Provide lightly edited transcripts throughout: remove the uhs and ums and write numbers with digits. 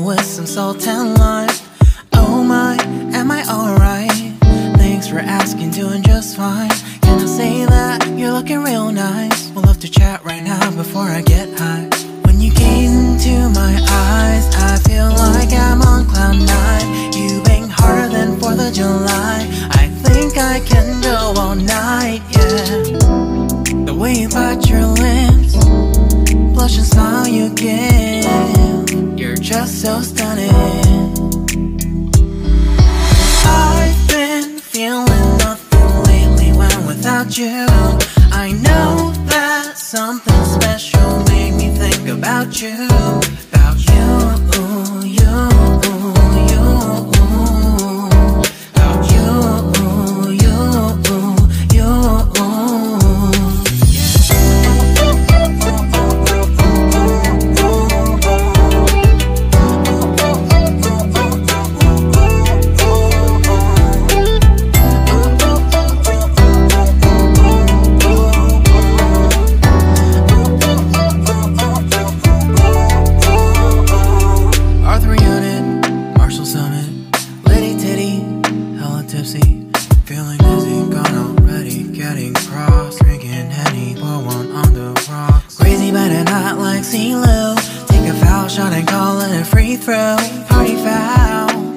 with some salt and lime. Oh my, am I alright? Thanks for asking, doing just fine. Can I say that you're looking real nice? We'll love to chat right now before I get high. When you gaze into my eyes, I feel like I'm on cloud nine. You bang harder than 4th of July. I think I can go all night, yeah. The way you bite your lips, blush and smile you give, you're just so stunning. I've been feeling nothing lately when without you. I know that something special made me think about you. About you, you, you. About you, you, you.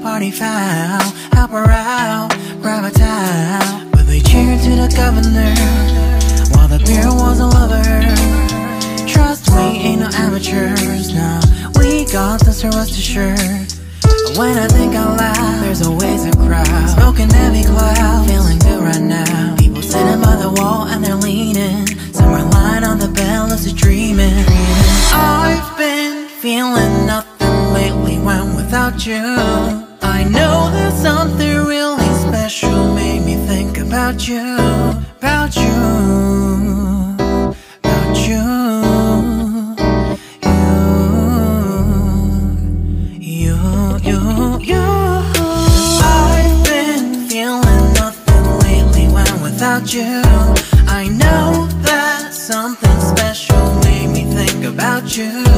Party foul, help her out, grab a towel. But they cheered to the governor while the beer was a lover. Trust we ain't no amateurs, nah. We got this, rest assured. When I think out loud, there's always a crowd. Smoking heavy cloud, feeling good right now. People sitting by the wall and they're leaning. Some are lying on the bed, lucid dreaming. I've been feeling nothing lately when without you. I know that something really special made me think about you. About you. About you. You. I've been feeling nothing lately when without you. I know that something special made me think about you.